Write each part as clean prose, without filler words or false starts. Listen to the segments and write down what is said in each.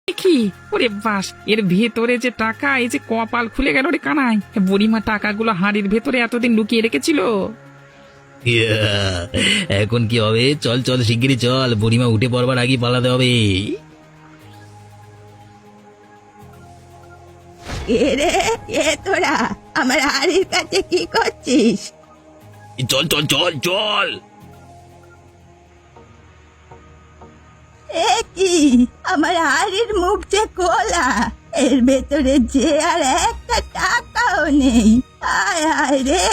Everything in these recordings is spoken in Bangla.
কি ওরে বাস, এর ভেতরে যে টাকা, এই যে কপাল খুলে গেল রে কানাই। বুড়িমা টাকাগুলো হাঁড়ির ভেতরে এতদিন লুকিয়ে রেখেছিল। ইয়া, এখন কি হবে? চল চল শিগগিরই চল, বুড়িমা উঠে পড়বার আগে পালাতে হবে। এ রে, এ তোরা আমার হাড়ির কাছে কি করছিস? চল চল চল চল। এ কি, আমার হাড়ির মুখ যে খোলা, এর ভেতরে যে আর একটা টাকাও নেই। আয় আয় রে,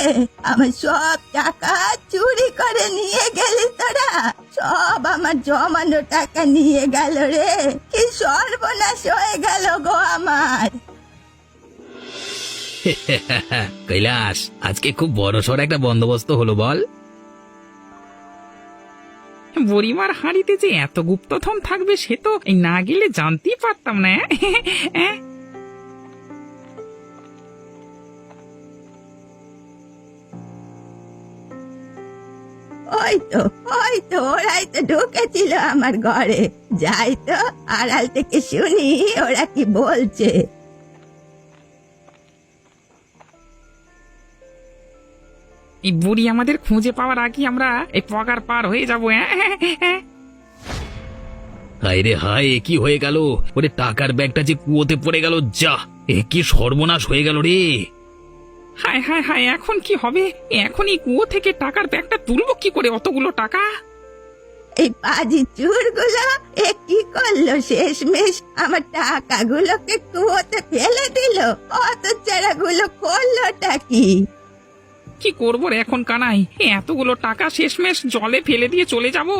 আমার সব টাকা চুরি করে নিয়ে গেলি তোরা। সব আমার জমানো টাকা নিয়ে গেল রে, কি সর্বনাশ হয়ে গেল গো আমার। কৈলাস, আজকে খুব বড়সড় একটা বন্দোবস্ত হলো বল। বুড়িমার হাঁড়িতে যে এত গুপ্তধন থাকবে সে তো এই না গেলে জানতেই পারতাম না। ওই তো ওরাই তো ঢুকেছিল আমার ঘরে। যাই তো আড়াল থেকে শুনি ওরা কি বলছে। এই বুড়ি আমাদের খুঁজে পাওয়ার আগে আমরা এই পগার পার হয়ে যাবো। হায় রে হায়, এ কি হয়ে গেল? ওরে টাকার ব্যাগটা যে কুয়োতে পড়ে গেল। যা, এ কি সর্বনাশ হয়ে গেল রে। হায় হায় হায়, এখন কি হবে? এখন এই কুয়ো থেকে টাকার ব্যাগটা তুলবো কি করে, অতগুলো টাকা? এই পাজি চুরগুলো এ কি করলো শেষমেশ? আমার টাকাগুলোকে কুয়োতে ফেলে দিল। অত চারাগুলো করলোটা কি? কি করবো রে এখন কানাই, এতগুলো টাকা শেষমেশ জলে ফেলে দিয়ে চলে যাব?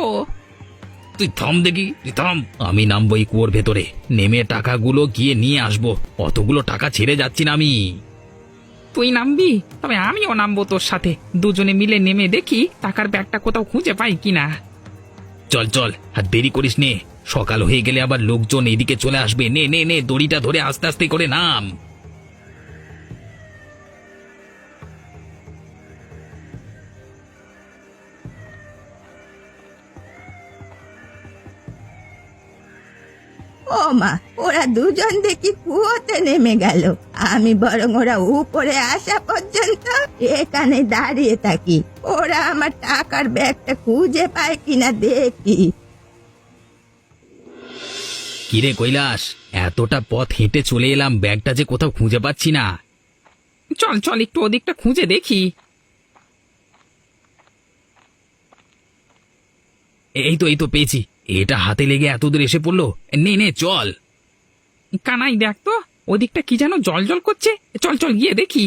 তুই থাম দেখি, তুই থাম। আমি নামবো এই কুয়োর ভেতরে, নেমে টাকাগুলো গিয়ে নিয়ে আসবো। অতগুলো টাকা ছেড়ে যাচ্ছি না আমি। তুই নামবি? তবে আমিও নামবো তোর সাথে। দুজনে মিলে নেমে দেখি টাকার ব্যাগটা কোথাও খুঁজে পাই কিনা। চল চল, আর দেরি করিস নে। সকাল হয়ে গেলে আবার লোকজন এদিকে চলে আসবে। নে নে নে, দড়িটা ধরে আস্তে আস্তে করে নাম। ও মা, ওরা দুজন দেখি কুয়োতে নেমে গেল। আমি বরং ওরা উপরে আসা পর্যন্ত এখানে দাঁড়িয়ে থাকি। ওরা আমার টাকার ব্যাগটা খুঁজে পায় কিনা দেখি। কিরে কৈলাস, এতটা পথ হেঁটে চলে এলাম, ব্যাগটা যে কোথাও খুঁজে পাচ্ছি না। চল চল একটু ওদিকটা খুঁজে দেখি। এই তো পেয়েছি। এটা হাতে লেগে এত দূর এসে পড়লো। নে নে চল। কানাই দেখ তো, ওদিকটা কি যেন জল জল করছে। চল চল গিয়ে দেখি।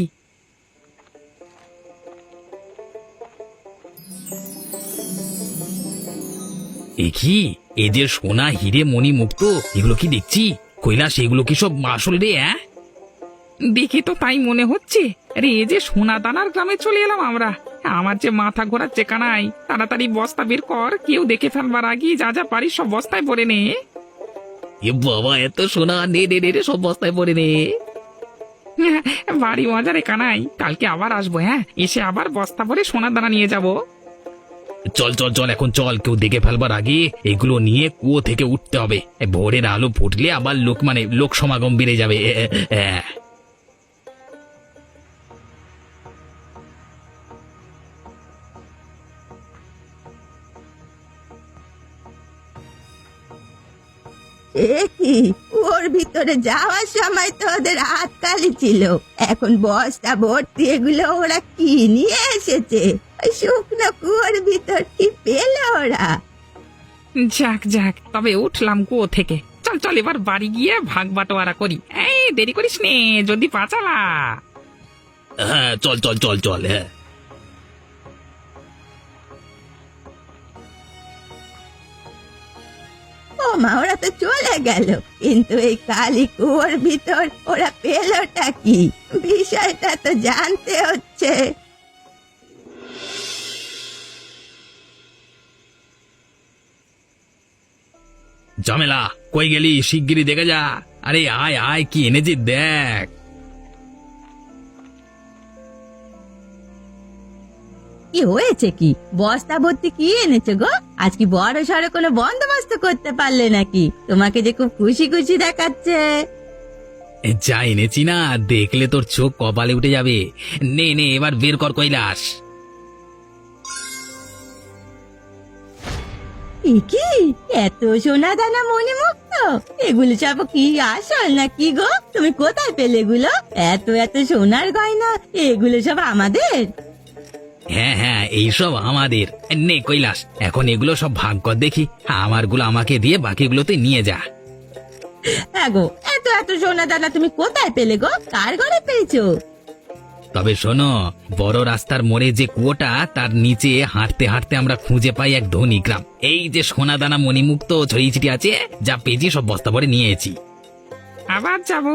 এ কি, এ যে সোনা হিরে মণি মুক্ত, এগুলো কি দেখছি? কৈলাস, এগুলো কি সব আসল রে? দেখে তো তাই মনে হচ্ছে। আরে এ যে সোনা দানার গ্রামে চলে এলাম আমরা। আমার যে মাথা ঘোরাচ্ছে কানাই, তাড়াতাড়ি বস্তা বের কর, কেউ দেখে ফেলবার আগে যা যা পারিস সব বস্তায় ভরে নে। এ বাবা, এত সোনা! নে নে নে নে, সব বস্তায় পড়ে নে। বাড়ি মজা রে কানাই, কালকে আবার আসবো। এসে আবার বস্তা ভরে সোনা দানা নিয়ে যাব। চল চল চল, এখন চল। কেউ দেখে ফেলবার আগে এগুলো নিয়ে কুয়ো থেকে উঠতে হবে। ভোরের আলো ফুটলে আবার লোক সমাগম বেড়ে যাবে। এ কি, ওর ভিতরে যাওয়ার সময় তো ওদের হাততালি ছিল, এখন বস্তা ভর্তি এগুলো ওরা কি নিয়ে এসেছে? ওই শুকনো কুয়োর ভিতর কি পেল ওরা? যাক যাক, তবে উঠলাম কুয়ো থেকে। চল চল এবার বাড়ি গিয়ে ভাগ বাটোয়ারা করি। এই দেরি করিস নে, যদি পাচালা। হ্যাঁ, চল চল চল চল। হ্যাঁ, ও মা, ওরা তো চলে গেল, কিন্তু এই কালী কুয়োর ভিতর ওরা পেলটা কি? বিষয়টা তো জানতে হচ্ছে। ঝামেলা, কই গেলি? শিগগিরই দেখে যা। আরে আয় আয়, কি এনেছি দেখ। কি হয়েছে কি? বস্তা ভর্তি কি এনেছো গো? আজ কি বড় সড়ো কোনো বন্দোবস্ত করতে পারলে নাকি? তোমাকে যে খুব খুশি খুশি দেখাচ্ছে। যা এনেছি না, দেখলে তোর চোখ কপালে উঠে যাবে। নে নে, এবার বের কর কৈলাস। কি এত সোনা দানা মণিমুক্ত, এগুলো সব কি আসল না কি গো? তুমি কোথায় পেলে এগুলো? এত এত সোনার গয়না, এগুলো সব আমাদের? হ্যাঁ হ্যাঁ, এইসব আমাদের। নে কৈলাস, এখন এগুলো সব ভাগ কর দেখি। আমারগুলো আমাকে দিয়ে বাকিগুলো তুই নিয়ে যা। হ্যাঁ গো, এত এত সোনা দানা তুমি কোথায় পেলে গো? কার ঘরে পেয়েছো? তবে শোনো, বড় রাস্তার মোড়ে যে কুয়োটা, তার নিচে হাঁটতে হাঁটতে আমরা খুঁজে পাই এক ধনী গ্রাম। এই যে সোনা দানা মণিমুক্ত ছড়িয়ে ছিটিয়ে আছে, যা পেয়েছি সব বস্তা ভরে নিয়ে এসেছি। আবার যাব?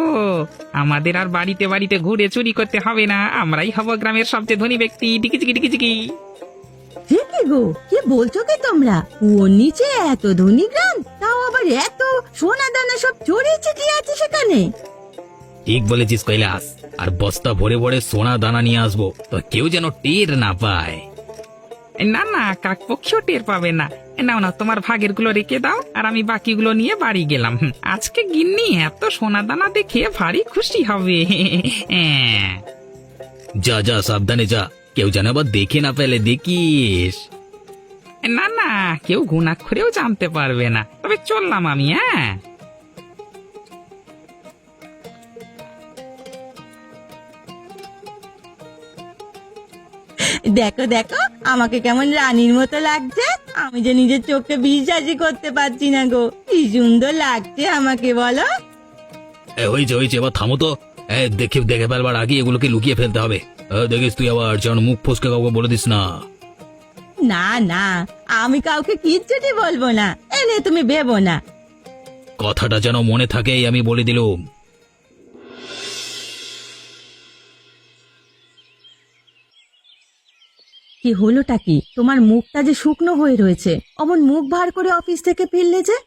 আমাদের আর বাড়িতে বাড়িতে ঘুরে চুরি করতে হবে না, আমরাই হব গ্রামের সবচেয়ে ধনী ব্যক্তি। টিকিচিকি টিকিচিকি। কি গো, কি বলছো কি তোমরা? ওর নিচে এত ধনী গ্রাম, তাও আবার এত সোনা দানা সব ছড়িয়ে ছিটিয়ে আছে সেখানে? ঠিক বলেছিস কৈলাস, আর বস্তা ভরে ভরে সোনা দানা নিয়ে আসবো, তো কেউ যেন টের না পায়। না না, কাকপক্ষীও টের পাবে না। নাও না, তোমার ভাগের গুলো রেখে দাও, আর আমি বাকিগুলো নিয়ে বাড়ি গেলাম। আজকে গিন্নি এত সোনা দানা দেখে ভারী খুশি হবে। যা যা, সাবধানে যা, কেউ যেন আবার দেখে না ফেলে, দেখিস। না না, কেউ ঘুণাক্ষরেও জানতে পারবে না। তবে চললাম আমি। হ্যাঁ, দেখো দেখো, আমাকে কেমন রানীর মতো লাগছে। আমি যে নিজের চোখে বিশ্বাসই করতে পারছি না গো, কি সুন্দর লাগছে আমাকে, বলো। হয়েছে হয়েছে, এবার থামো তো। দেখে দেখে ফেলবার আগে এগুলোকে লুকিয়ে ফেলতে হবে। দেখিস তুই আবার যেন মুখ ফসকে কাউকে বলে দিস না। না না, আমি কাউকে কিচ্ছুটি বলবো না, এনে তুমি ভেবো না। কথাটা যেন মনে থাকে, আমি বলে দিলুম। কি হলোটা কি? তোমার মুখটা যে শুকনো হয়ে রয়েছে, অমন মুখ ভার করে অফিস থেকে ফিরলে যে?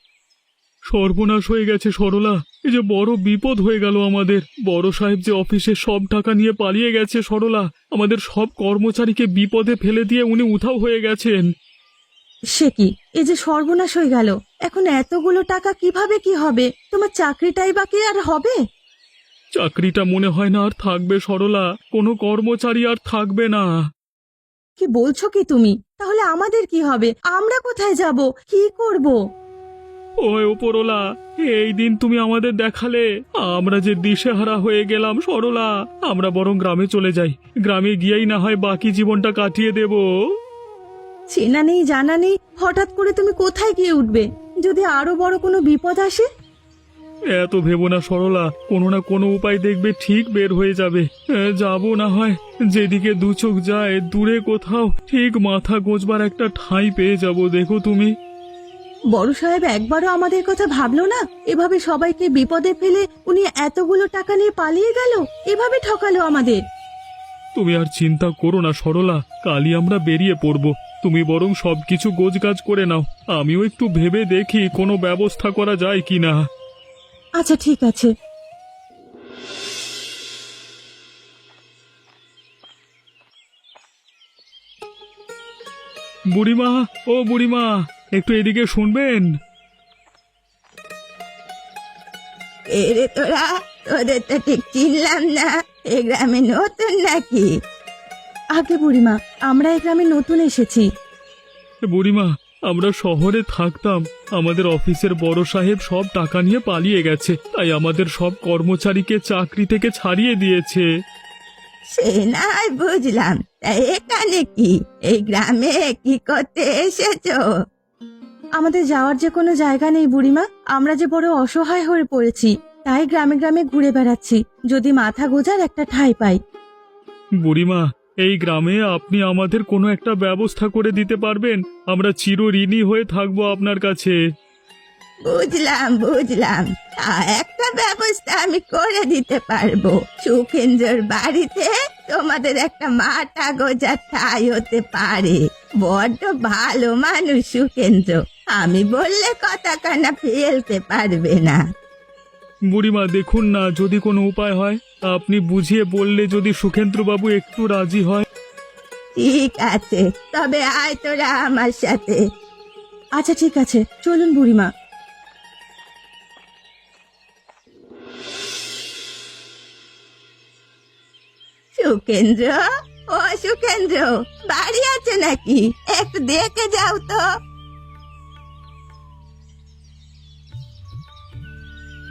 সর্বনাশ হয়ে গেছে সরলা, এই যে বড় বিপদ হয়ে গেল আমাদের। বড় সাহেব যে অফিসে সব টাকা নিয়ে পালিয়ে গেছে সরলা, আমাদের সব কর্মচারীকে বিপদে ফেলে দিয়ে উনি উধাও হয়ে গেছেন। সে কি, এই যে সর্বনাশ হয়ে গেল, এখন এতগুলো টাকা কিভাবে কি হবে? তোমার চাকরিটাই বাকি আর হবে? চাকরিটা মনে হয় না আর থাকবে সরলা, কোনো কর্মচারী আর থাকবে না। কি বলছো কি তুমি? তাহলে আমাদের কি হবে? আমরা কোথায় যাব? কি করব? ওই ওপরওয়ালা, এই দিন তুমি আমাদের দেখালে, আমরা যে দিশেহারা হয়ে গেলাম সরলা। আমরা বরং গ্রামে চলে যাই, গ্রামে গিয়েই না হয় বাকি জীবনটা কাটিয়ে দেব। চেনা নেই জানা নেই, হঠাৎ করে তুমি কোথায় গিয়ে উঠবে? যদি আরো বড় কোনো বিপদ আসে? এত ভেবো না সরলা, কোনো না কোনো উপায় দেখবে ঠিক বের হয়ে যাবে। যাবো না হয়, যেদিকে দু চোখ যায় দূরে কোথাও ঠিক মাথা গোঁজবার একটা ঠাঁই পেয়ে যাব, দেখো তুমি। বড় সাহেব একবারও আমাদের কথা ভাবলো না? এভাবে সবাইকে বিপদে ফেলে উনি এতগুলো টাকা নিয়ে পালিয়ে গেল, এভাবে ঠকালো আমাদের। তুমি আর চিন্তা করো না সরলা, কালই আমরা বেরিয়ে পড়ব। তুমি বরং সবকিছু গোছগাছ করে নাও, আমিও একটু ভেবে দেখি কোনো ব্যবস্থা করা যায় কিনা। আচ্ছা ঠিক আছে। বুড়িমা, ও বুড়িমা, একটু এদিকে শুনবেন। এরে তোরা, তোদের তো ঠিক চিনলাম না, এই গ্রামে নতুন নাকি? আগে বুড়িমা, আমরা এই গ্রামে নতুন এসেছি। বুড়িমা, আমরা শহরে থাকতাম, আমাদের অফিসের বড় সাহেব সব টাকা নিয়ে পালিয়ে গেছে, তাই আমাদের সব কর্মচারীকে চাকরি থেকে ছাড়িয়ে দিয়েছে। সে নাই বুঝলাম, তা এখানে কি, এই গ্রামে কি করতে এসেছো? আমাদের যাওয়ার যে কোনো জায়গা নেই বুড়িমা, আমরা যে বড় অসহায় হয়ে পড়েছি, তাই গ্রামে গ্রামে ঘুরে বেড়াচ্ছি, যদি মাথা গোজার একটা ঠাঁই পাই। বুড়িমা, এই গ্রামে আপনি আমাদের কোনো একটা ব্যবস্থা করে দিতে পারবেন? আমরা চিরঋণী হয়ে থাকবো আপনার কাছে। বুঝলাম বুঝলাম, তা একটা ব্যবস্থা আমি করে দিতে পারবো। সুখেন্দ্রর বাড়িতে তোমাদের একটা মাথা গোজার ঠাঁই হতে পারে। বড্ড ভালো মানুষ সুখেন্দ্র, আমি বললে কথা কানা ফেলতে পারবে না। বুড়িমা দেখুন না, যদি কোনো উপায় হয়, আপনি বুঝিয়ে বললে যদি সুখেন্দ্রবাবু একটু রাজি হয়। ঠিক আছে, তবে আয় তোরা আমার সাথে। আচ্ছা ঠিক আছে, চলুন বুড়িমা। সুকেন্দ্র, ও সুকেন্দ্র, বাড়ি আছে নাকি? একটু দেখে যাও তো।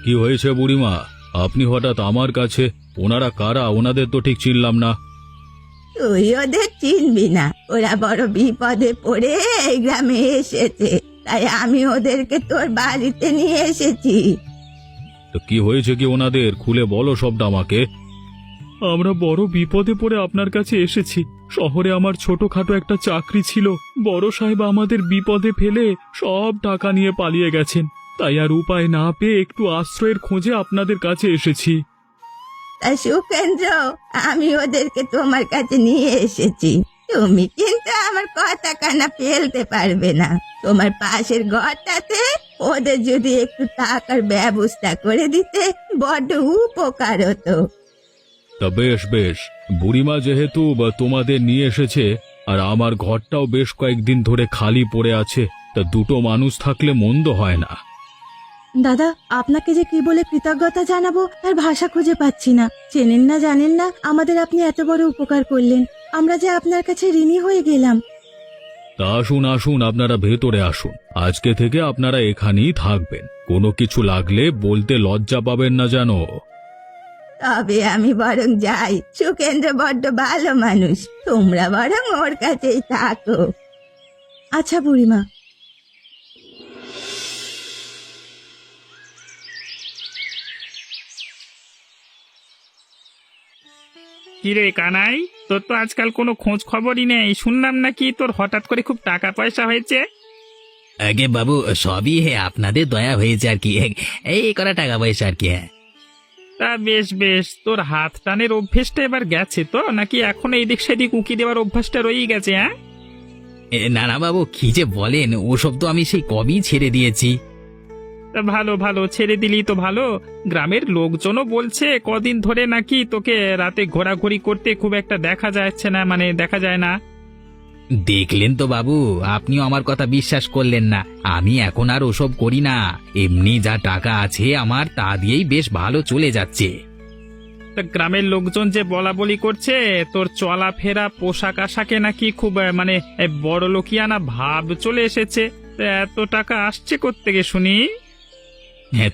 কি হয়েছে বুড়িমা? আপনি হঠাৎ আমার কাছে? ওনারা কারা? ওনাদের তো ঠিক চিনলাম না। তুই ওদের চিনবি না, ওরা বড় বিপদে পড়ে এই গ্রামে এসেছে, তাই আমি ওদেরকে তোর বাড়িতে নিয়ে এসেছি। তো কি হয়েছে কি ওনাদের? খুলে বলো সবটা আমাকে। আমরা বড় বিপদে পড়ে আপনার কাছে এসেছি। শহরে আমার ছোটখাটো একটা চাকরি ছিল, বড় সাহেব আমাদের বিপদে ফেলে সব টাকা নিয়ে পালিয়ে গেছেন। তাই আর উপায় না পেয়ে একটু আশ্রয়ের খোঁজে আপনাদের কাছে এসেছি। তাই সুকেন্দ্র, আমি ওদেরকে তোমার কাছে নিয়ে এসেছি। তুমি কিন্তু আমার কথা কানা ফেলতে পারবে না। তোমার পাশের ঘরটাতে ওদের যদি একটু টাকার ব্যবস্থা করে দিতে বড্ড উপকার হতো। তা বেশ বেশ, বুড়িমা যেহেতু তোমাদের নিয়ে এসেছে, আর আমার ঘরটাও বেশ কয়েকদিন ধরে খালি পড়ে আছে, তা দুটো মানুষ থাকলে মন্দ হয় না। দাদা, আপনাকে যে কি বলে কৃতজ্ঞতা জানাবো তার ভাষা খুঁজে পাচ্ছি না। চেনেন না জানেন না, আমাদের আপনি এত বড় উপকার করলেন। আমরা যে আপনার কাছে ঋণী হয়ে গেলাম। তা আসুন আসুন, আপনারা ভেতরে আসুন। আজকে থেকে আপনারা এখানেই থাকবেন। কোনো কিছু লাগলে বলতে লজ্জা পাবেন না যেন। তবে আমি বরং যাই, সুকেন্দ্র বড্ড ভালো মানুষ, তোমরা বরং ওর কাছেই থাকো। আচ্ছা বুড়িমা। কিরে কানাই, তোর তো আজকাল কোনো খোঁজ খবরই নেই। শুনলাম নাকি তোর হঠাৎ করে খুব টাকা পয়সা হয়েছে। আগে বাবু, সবই আপনাদের দয়া হয়েছে আর কি। এই করা টাকা পয়সা আর কি। তা বেশ বেশ, তোর হাত টানের অভ্যেসটা এবার গেছে তো, নাকি এখন এই দিক সেদিক উঁকি দেওয়ার অভ্যাসটা রয়েই গেছে? হ্যাঁ, না না বাবু, কি যে বলেন, ওসব তো আমি সেই কবেই ছেড়ে দিয়েছি। তা ভালো ভালো, ছেড়ে দিলি তো ভালো। গ্রামের লোকজনও বলছে কদিন ধরে নাকি তোকে রাতে ঘোরাঘুরি করতে খুব একটা দেখা যাচ্ছে না, মানে দেখা যায় না। দেখলেন তো বাবু, আপনিও আমার কথা বিশ্বাস করলেন না। আমি এখন আর ওসব করি না। এমনি যা টাকা আছে আমার, তা দিয়েই বেশ ভালো চলে যাচ্ছে। তা গ্রামের লোকজন যে বলা বলি করছে তোর চলাফেরা পোশাক আশাকে নাকি খুব মানে বড় লোকিয়ানা ভাব চলে এসেছে। তা এত টাকা আসছে কোত্থেকে শুনি?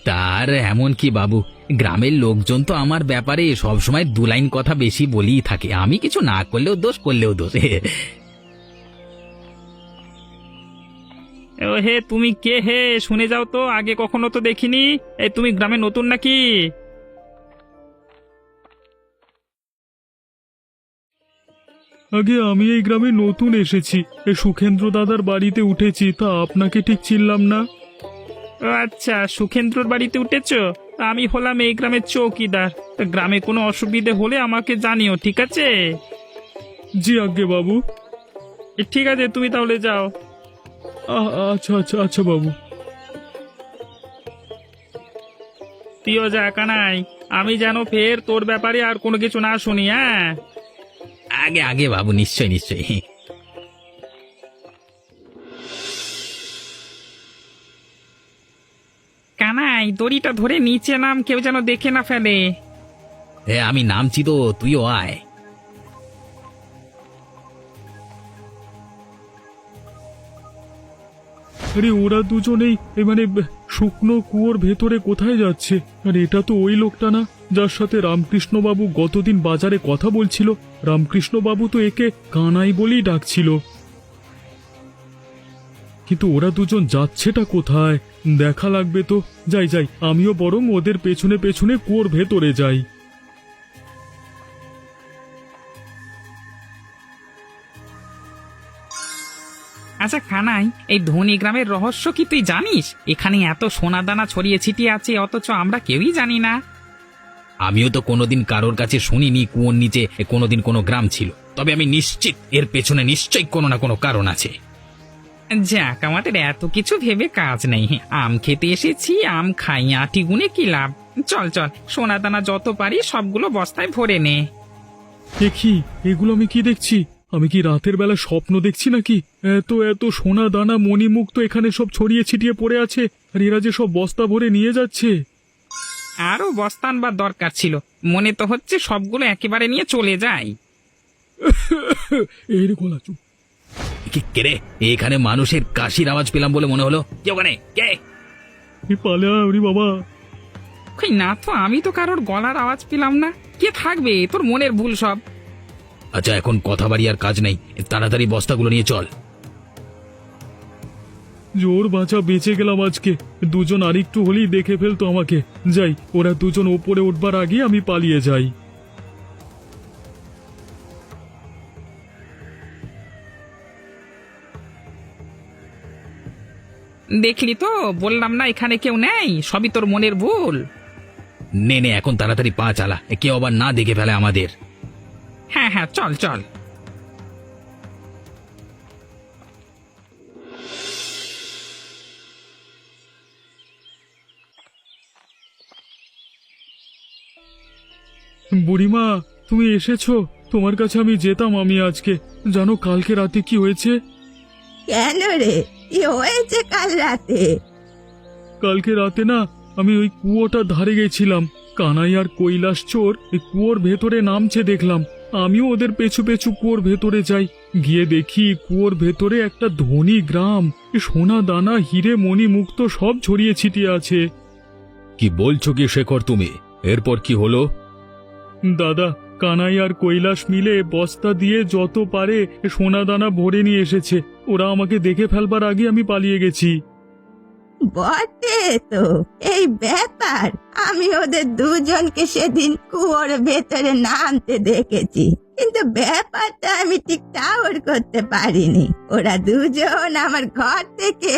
তার এমন কি বাবু, গ্রামের লোকজন তো আমার ব্যাপারে সবসময় দু লাইন কথা বেশি বলেই থাকে। আমি কিছু না করলেও দোষ, করলেও দোষ। ও হে, তুমি কে হে? শুনে যাও তো, আগে কখনো তো দেখিনি। এই তুমি গ্রামে নতুন নাকি? আগে আমি এই গ্রামে নতুন এসেছি, এই সুখেন্দ্র দাদার বাড়িতে উঠেছি। তা আপনাকে ঠিক চিনলাম না। ও আচ্ছা, সুখেন্দ্রর বাড়িতে উঠেছো? তা আমি হলাম এই গ্রামের চৌকিদার। তা গ্রামে কোনো অসুবিধে হলে আমাকে জানিও, ঠিক আছে? জি আজ্ঞে বাবু। ঠিক আছে, তুমি তাহলে যাও। আচ্ছা আচ্ছা আচ্ছা বাবু। তুইও যা কানাই, আমি যেন ফের তোর ব্যাপারে আর কোনো কিছু না শুনি। হ্যাঁ, আগে আগে বাবু, নিশ্চয় নিশ্চয়। কানাই, দড়িটা ধরে নিচে নাম, কেউ যেন দেখে না ফেলে। আমি নামছি তো, তুইও আয়। আরে ওরা দুজনেই মানে শুকনো কুয়োর ভেতরে কোথায় যাচ্ছে? আর এটা তো ওই লোকটা না যার সাথে রামকৃষ্ণবাবু গতদিন বাজারে কথা বলছিল। রামকৃষ্ণবাবু তো একে কানাই বলেই ডাকছিল। কিন্তু ওরা দুজন যাচ্ছেটা কোথায়? দেখা লাগবে তো। যাই যাই, আমিও বরং ওদের পেছনে পেছনে কুয়োর ভেতরে যাই। আচ্ছা কানাই, এই ধনী গ্রামের রহস্য কি তুই জানিস? এখানে এত সোনা দানা ছড়িয়ে ছিটিয়ে আছে, অথচ আমরা কেউই জানি না। আমিও তো কোনোদিন কারোর কাছে শুনিনি কুয়োর নিচে কোনোদিন কোনো গ্রাম ছিল। তবে আমি নিশ্চিত এর পেছনে নিশ্চয়ই কোনো না কোনো কারণ আছে। যাক, আমাদের এত কিছু ভেবে কাজ নেই। আম খেতে এসেছি, আম খাই, আটি গুনে কি লাভ? চল চল, সোনা দানা যত পারি সবগুলো বস্তায় ভরে নে। দেখি এগুলো আমি কি দেখছি? আমি কি রাতের বেলা স্বপ্ন দেখছি নাকি? এত এত সোনা দানা মণিমুক্ত এখানে সব ছড়িয়ে ছিটিয়ে পড়ে আছে, আর এরা যে সব বস্তা ভরে নিয়ে যাচ্ছে। আরো বস্তা আনবার দরকার ছিল, মনে তো হচ্ছে সবগুলো একেবারে নিয়ে চলে যায়। এই রে গোলা, চুপ। কে রে? এখানে মানুষের কাশির আওয়াজ পেলাম বলে মনে হলো। কে ওখানে? কে? পালে ওরে বাবা। কই না তো, আমি তো কারোর গলার আওয়াজ পেলাম না। কে থাকবে? তোর মনের ভুল সব। আচ্ছা, এখন কথা বাড়ি আর কাজ নেই, তাড়াতাড়ি বস্তাগুলো নিয়ে চল। জোর বাঁচা বেঁচে গেলাম আজকে। দুজন আরেকটু হলেই দেখে ফেলতো আমাকে। যাই, ওরা দুজন ওপরে উঠবার আগে আমি পালিয়ে যাই। দেখলি তো, বললাম না এখানে কেউ নেই, সবই তোর মনের ভুল। নে নে, এখন তাড়াতাড়ি পা চালা, কেউ আবার না দেখে ফেলে আমাদের। হ্যাঁ হ্যাঁ, চল চল। বুড়িমা, তুমি এসেছো? তোমার কাছে আমি যেতাম আমি আজকে। জানো কালকে রাতে কি হয়েছে? কেন রে, কি হয়েছে কাল রাতে? কালকে রাতে না, আমি ওই কুয়োটার ধারে গেছিলাম। কানাই আর কৈলাস চোর এই কুয়োর ভেতরে নামছে দেখলাম। আমিও ওদের পেছু পেছু কুয়োর ভেতরে যাই। গিয়ে দেখি কুয়োর ভেতরে একটা ধনী গ্রাম, সোনা দানা হিরে মণি মুক্ত সব ছড়িয়ে ছিটিয়ে আছে। কি বলছো কি শেখর তুমি? এরপর কি হলো? দাদা, কানাই আর কৈলাস মিলে বস্তা দিয়ে যত পারে সোনা দানা ভরে নিয়ে এসেছে। ওরা আমাকে দেখে ফেলবার আগে আমি পালিয়ে গেছি। বটে তো, এই ব্যাপার। আমি ওদের দুজনকে সেদিন কুয়োর ভেতরে নামতে দেখেছি, কিন্তু ব্যাপারটা আমি ঠিক টাওয়ার করতে পারিনি। ওরা দুজন আমার ঘর থেকে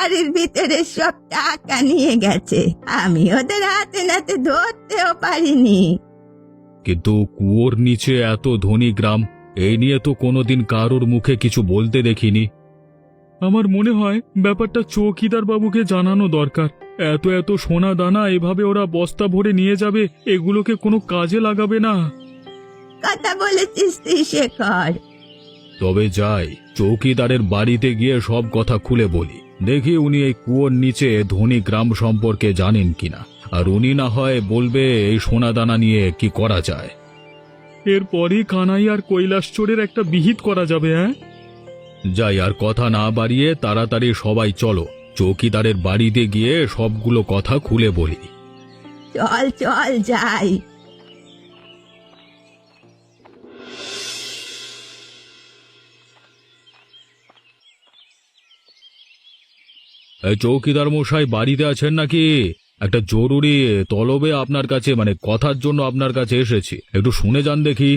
আড়ির ভিতরে সব টাকা নিয়ে গেছে। আমি ওদের হাতে নাতে ধরতেও পারিনি। কিন্তু কুয়োর নিচে এত ধনী গ্রাম, এই নিয়ে তো কোনোদিন কারোর মুখে কিছু বলতে দেখিনি। আমার মনে হয় ব্যাপারটা চৌকিদার বাবুকে জানানো দরকার। এত এত সোনা দানা এভাবে ওরা বস্তা ভরে নিয়ে যাবে, এগুলোকে কোনো কাজে লাগাবে না। কথা বলেছিস তুই শেখর। তবে যাই, চৌকিদারের বাড়িতে গিয়ে সব কথা খুলে বলি। দেখি উনি এই কুয়োর নিচে ধনী গ্রাম সম্পর্কে জানেন কিনা, আর উনি না হয় বলবে এই সোনা দানা নিয়ে কি করা যায়। এরপরই কানাই আর কৈলাস চোরের একটা বিহিত করা যাবে। হ্যাঁ, যাই, আর কথা না বাড়িয়ে তাড়াতাড়ি সবাই চলো, চৌকিদারের বাড়িতে গিয়ে সবগুলো কথা খুলে বলি। চল চল যাই। এই চৌকিদার মশাই বাড়িতে আছেন নাকি? একটা জরুরি তলবে আপনার কাছে, মানে কথার জন্য আপনার কাছে এসেছি, একটু শুনে যান দেখি।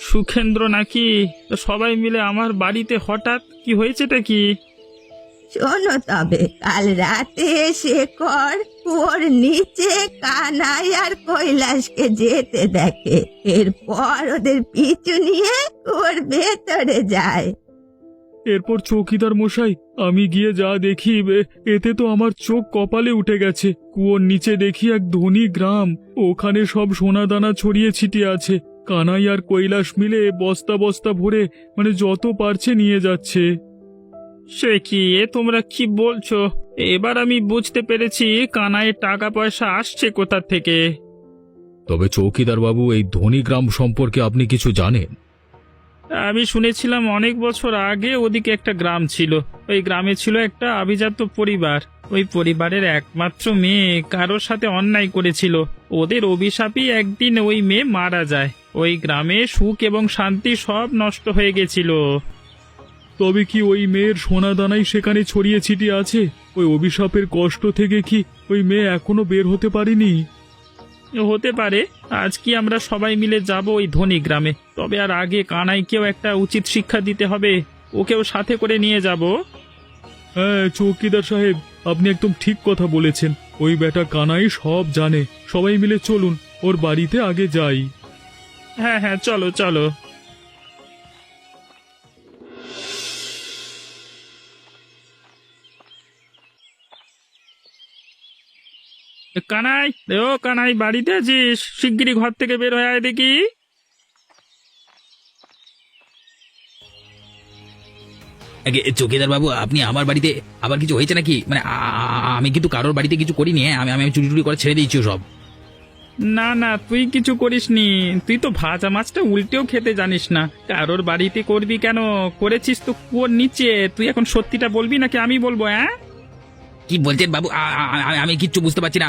সুখেন্দ্র নাকি? সবাই মিলে আমার বাড়িতে হঠাৎ কি হয়েছেটা কি? শোনো তবে, কাল রাতে শেখর ওর নিচে কানাই আর কৈলাসকে যেতে দেখে। এরপর ওদের পিছু নিয়ে ওর ভেতরে যায়। এরপর চৌকিদার মশাই, আমি গিয়ে যা দেখি, এতে তো আমার চোখ কপালে উঠে গেছে। কুয়োর নিচে দেখি এক ধনী গ্রাম, ওখানে সব সোনা দানা ছড়িয়ে ছিটিয়ে আছে। কানাই আর কৈলাস মিলে বস্তা বস্তা ভরে, মানে যত পারছে নিয়ে যাচ্ছে। সে কি, এ তোমরা কি বলছো? এবার আমি বুঝতে পেরেছি কানাইয়ের টাকা পয়সা আসছে কোথা থেকে। তবে চৌকিদার বাবু, এই ধনী গ্রাম সম্পর্কে আপনি কিছু জানেন? আমি শুনেছিলাম অনেক বছর আগে ওদিকে একটা গ্রাম ছিল। ওই গ্রামে ছিল একটা আভিজাত্য পরিবার। ওই পরিবারের একমাত্র মেয়ে কারোর সাথে অন্যায় করেছিল। ওদের অভিশাপই একদিন ওই মেয়ে মারা যায়। ওই গ্রামে সুখ এবং শান্তি সব নষ্ট হয়ে গেছিল। তবে কি ওই মেয়ের সোনা দানাই সেখানে ছড়িয়ে ছিটিয়ে আছে? ওই অভিশাপের কষ্ট থেকে কি ওই মেয়ে এখনো বের হতে পারেনি? হতে পারে। আজ কি আমরা সবাই মিলে যাব ওই ধনী গ্রামে, তবে আর আগে কানাইকেও একটা উচিত শিক্ষা দিতে হবে। ওকেও সাথে করে নিয়ে যাব। হ্যাঁ চৌকিদার সাহেব, আপনি একদম ঠিক কথা বলেছেন। ওই বেটা কানাই সব জানে। সবাই মিলে চলুন, ওর বাড়িতে আগে যাই। হ্যাঁ হ্যাঁ, চলো চলো। কানাই, ও কানাই, বাড়িতে আছিস? শিগগিরই ঘর থেকে বের হয়ে আয় দেখি। চৌকিদার বাবু, আপনি আমার বাড়িতে আবার কিছু হয়েছে নাকি? মানে আমি কিন্তু কারোর বাড়িতে কিছু করিনি, হ্যাঁ? আমি আমি চুরি টুরি করে ছেড়ে দিয়েছি সব। না না, তুই কিছু করিসনি। তুই তো ভাজা মাছটা উল্টেও খেতে জানিস না। কারোর বাড়িতে করবি কেন? করেছিস তো কুয়োর নিচে। তুই এখন সত্যিটা বলবি নাকি আমি বলবো? হ্যাঁ, কি বলছেন বাবু? আমি কিচ্ছু বুঝতে পারছি না।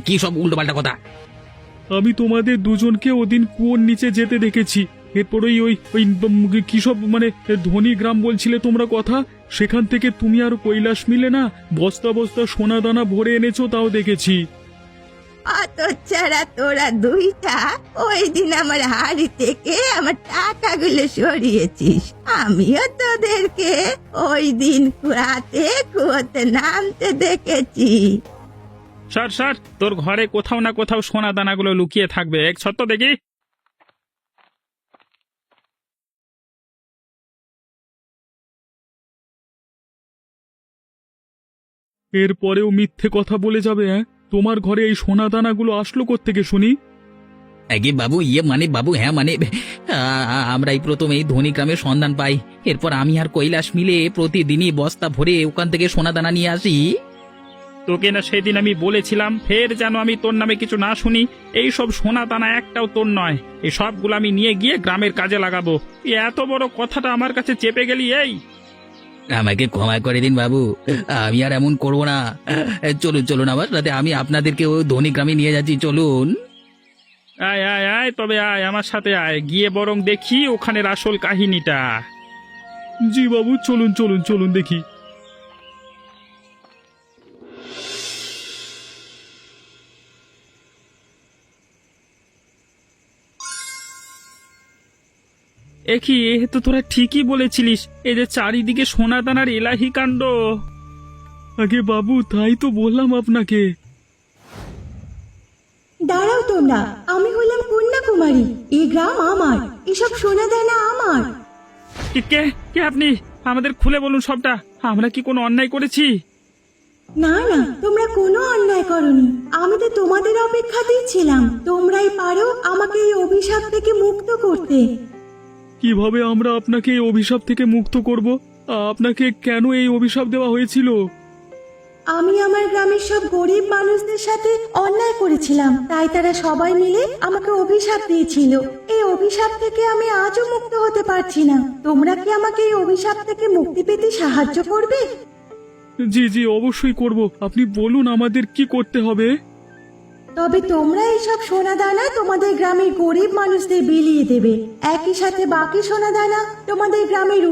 কি সব উল্টো পাল্টা কথা? আমি তোমাদের দুজনকে ওদিন কুয়োর নিচে যেতে দেখেছি। এরপরেই ওই ওই কি সব মানে ধনী গ্রাম বলছিলে তোমরা কথা, সেখান থেকে তুমি আর কৈলাস মিলে না বস্তা বস্তা সোনা দানা ভরে এনেছো, তাও দেখেছি। অত ছাড়া তোরা দুইটা ওই দিন আমার হাড়ি থেকে আমার টাকাগুলো সরিয়েছিস। আমিও তোদেরকে ওই দিন রাতে কুয়োতে নামতে দেখেছি। সর সর, তোর ঘরে কোথাও না কোথাও সোনা দানাগুলো লুকিয়ে থাকবে। এক সত্য দেখি। এরপরেও মিথ্যে কথা বলে যাবে? হ্যাঁ, তোমার ঘরে এই সোনা দানাগুলো আসলো কোত্থেকে শুনি? আগে বাবু, মানে বাবু, হ্যাঁ মানে আমরা এই প্রথম এই ধনী গ্রামের সন্ধান পাই। এরপর আমি আর কৈলাস মিলে প্রতিদিনই বস্তা ভরে ওখান থেকে সোনা দানা নিয়ে আসি। তোকে না সেদিন আমি বলেছিলাম, ফের যেন আমি তোর নামে কিছু না শুনি। এই সব সোনা দানা একটাও তোর নয়। এই সবগুলো আমি নিয়ে গিয়ে গ্রামের কাজে লাগাবো। তুই এত বড় কথাটা আমার কাছে চেপে গেলি। এই আমাকে ক্ষমা করে দিন বাবু, আমি আর এমন করবো না। চলুন চলুন আমার সাথে, আমি আপনাদেরকে ওই ধনী গ্রামে নিয়ে যাচ্ছি, চলুন। আয় আয় আয়, তবে আয় আমার সাথে আয়, গিয়ে বরং দেখি ওখানের আসল কাহিনীটা। জি বাবু, চলুন চলুন চলুন দেখি। একি, এ তো তোরা ঠিকই বলেছিলিস। এই যে চারিদিকে সোনা দানার এলাহি কাণ্ড। আগে বাবু, তাই তো বললাম আপনাকে। দাঁড়াও তোমরা, আমি হলাম কন্যাকুমারী। এই গ্রাম আমার, এসব সোনা দানা আমার। কে কে আপনি? আমাদের খুলে বলুন সবটা। আমরা কি কোনো অন্যায় করেছি? না না, তোমরা কোনো অন্যায় করনি। আমি তো তোমাদের অপেক্ষাতেই ছিলাম। তোমরাই পারো আমাকে এই অভিশাপ থেকে মুক্ত করতে। কিভাবে আমরা আপনাকে এই অভিশাপ থেকে মুক্ত করব? আপনাকে কেন এই অভিশাপ দেওয়া হয়েছিল? আমি আমার গ্রামের সব গরিব মানুষদের সাথে অন্যায় করেছিলাম, তাই তারা সবাই মিলে আমাকে অভিশাপ দিয়েছিল। এই অভিশাপ থেকে আমি আজও মুক্ত হতে পারছি না। তোমরা কি আমাকে এই অভিশাপ থেকে মুক্তি পেতে সাহায্য করবে? জি জি, অবশ্যই করব। আপনি বলুন আমাদের কি করতে হবে। তবে তোমরা এইসব সোনা দানা তোমাদের গ্রামের গরিব মানুষদের বিলিয়ে দেবে। একই সাথে বাকি সোনা দানা তোমাদের গ্রামের